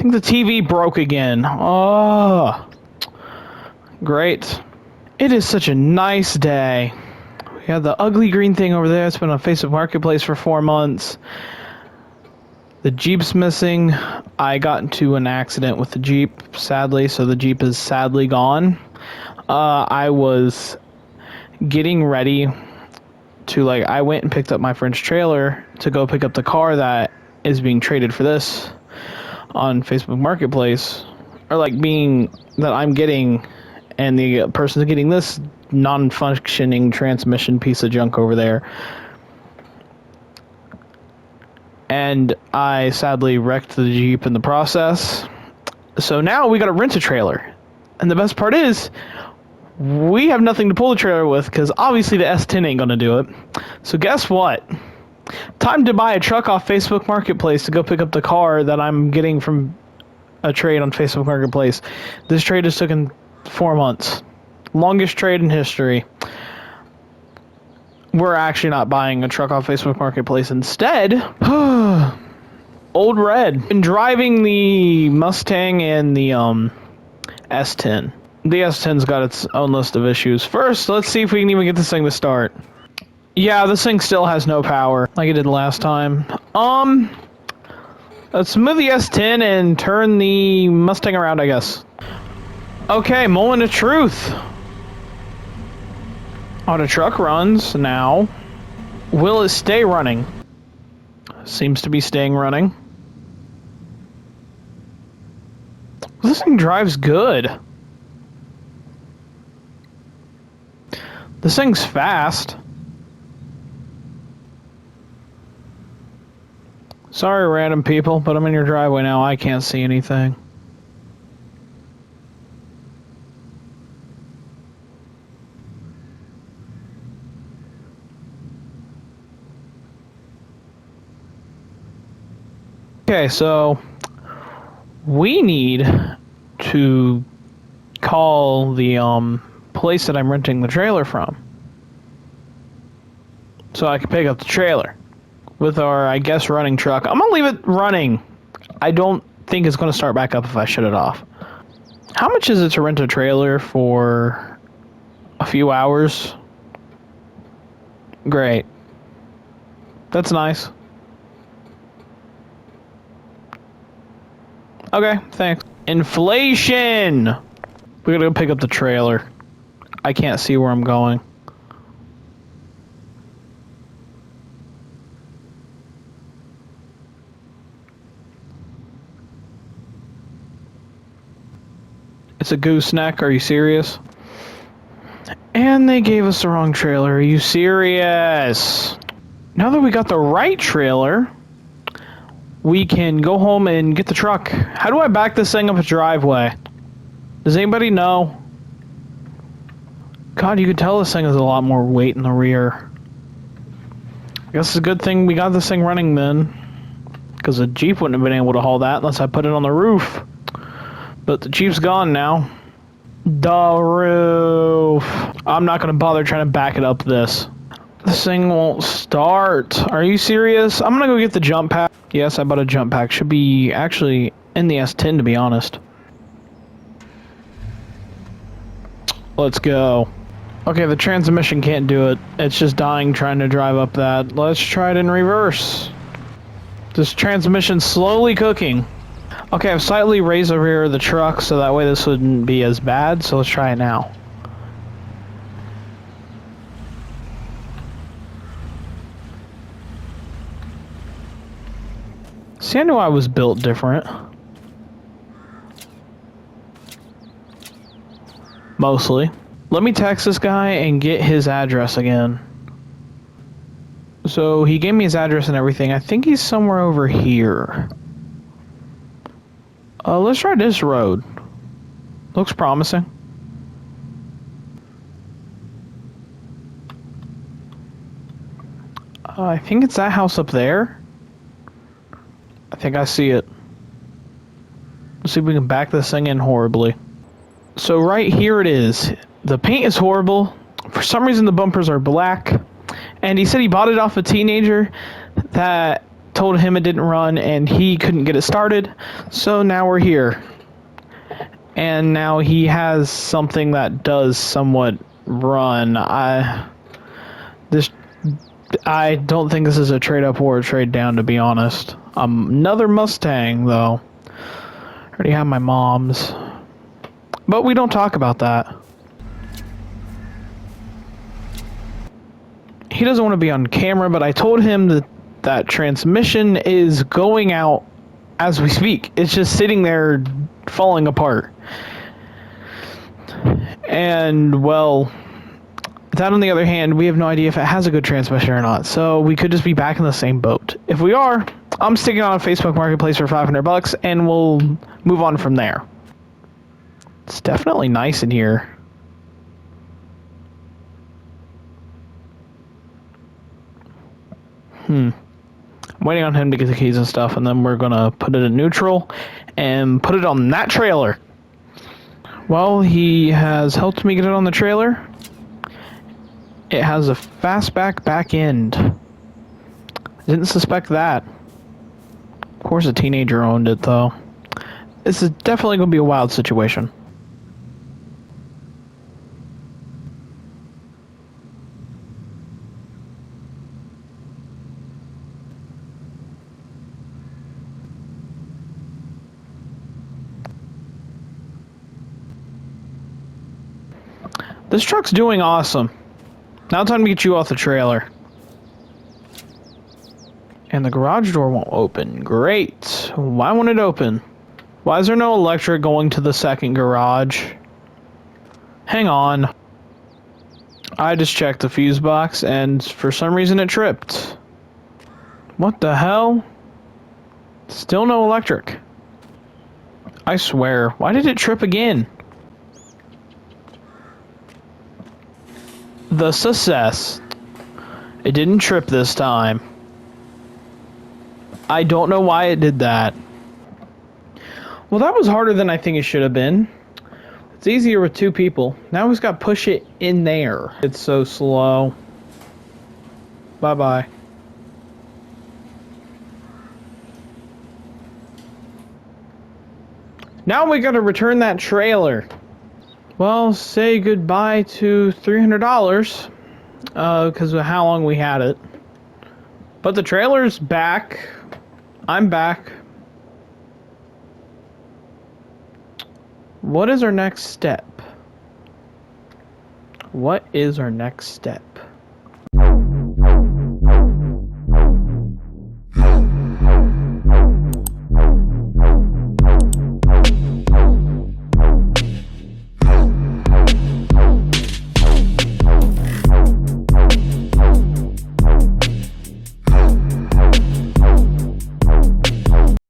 think the TV broke again. Oh, great. It is such a nice day. We have the ugly green thing over there. It's been on Facebook Marketplace for 4 months. The Jeep's missing. I got into an accident with the Jeep, sadly, so the Jeep is sadly gone. I was getting ready to, I went and picked up my friend's trailer to go pick up the car that is being traded for this on Facebook Marketplace, or being that I'm getting, and the person's getting this non-functioning transmission piece of junk over there. And I sadly wrecked the Jeep in the process. So now we gotta rent a trailer. And the best part is, we have nothing to pull the trailer with, because obviously the S10 ain't gonna do it. So guess what? Time to buy a truck off Facebook Marketplace to go pick up the car that I'm getting from a trade on Facebook Marketplace. This trade has taken 4 months. Longest trade in history. We're actually not buying a truck off Facebook Marketplace. Instead, Old Red. Been driving the Mustang and the S10. The S10's got its own list of issues. First, let's see if we can even get this thing to start. Yeah, this thing still has no power, like it did last time. Let's move the S10 and turn the Mustang around, I guess. Okay, moment of truth. Oh, the truck runs now. Will it stay running? Seems to be staying running. This thing drives good. This thing's fast. Sorry, random people, but I'm in your driveway now. I can't see anything. Okay, so we need to call the place that I'm renting the trailer from, so I can pick up the trailer with our, I guess, running truck. I'm gonna leave it running. I don't think it's gonna start back up if I shut it off. How much is it to rent a trailer for a few hours? Great. That's nice. Okay, thanks. Inflation! We gotta go pick up the trailer. I can't see where I'm going. It's a gooseneck, are you serious? And they gave us the wrong trailer, are you serious? Now that we got the right trailer, we can go home and get the truck. How do I back this thing up a driveway? Does anybody know? God, you could tell this thing has a lot more weight in the rear. I guess it's a good thing we got this thing running then, because the Jeep wouldn't have been able to haul that unless I put it on the roof. But the Jeep's gone now. The roof. I'm not going to bother trying to back it up this. This thing won't start. Are you serious? I'm going to go get the jump pack. Yes, I bought a jump pack. Should be actually in the S10, to be honest. Let's go. Okay, the transmission can't do it. It's just dying trying to drive up that. Let's try it in reverse. This transmission's slowly cooking. Okay, I've slightly raised the rear of the truck so that way this wouldn't be as bad, so let's try it now. See, I knew I was built different. Mostly. Let me text this guy and get his address again. So he gave me his address and everything. I think he's somewhere over here. Let's try this road. Looks promising. I think it's that house up there. I think I see it. Let's see if we can back this thing in horribly. So right here it is. The paint is horrible. For some reason the bumpers are black. And he said he bought it off a teenager that told him it didn't run, and he couldn't get it started. So now we're here. And now he has something that does somewhat run. I don't think this is a trade up or a trade down, to be honest. Another Mustang, though. I already have my mom's. But we don't talk about that. He doesn't want to be on camera, but I told him that that transmission is going out as we speak. It's just sitting there falling apart. And, well, that on the other hand, we have no idea if it has a good transmission or not. So we could just be back in the same boat. If we are, I'm sticking on a Facebook Marketplace for $500 and we'll move on from there. It's definitely nice in here. I'm waiting on him to get the keys and stuff, and then we're gonna put it in neutral and put it on that trailer. Well, he has helped me get it on the trailer. It has a fastback back end. Didn't suspect that. Of course a teenager owned it, though. This is definitely gonna be a wild situation. This truck's doing awesome. Now time to get you off the trailer. And the garage door won't open. Great. Why won't it open? Why is there no electric going to the second garage? Hang on. I just checked the fuse box and for some reason it tripped. What the hell? Still no electric. I swear. Why did it trip again? The success. It didn't trip this time. I don't know why it did that. Well, that was harder than I think it should have been. It's easier with two people. Now we've got to push it in there. It's so slow. Bye-bye. Now we got to return that trailer. Well, say goodbye to $300, because of how long we had it. But the trailer's back. I'm back. What is our next step? What is our next step?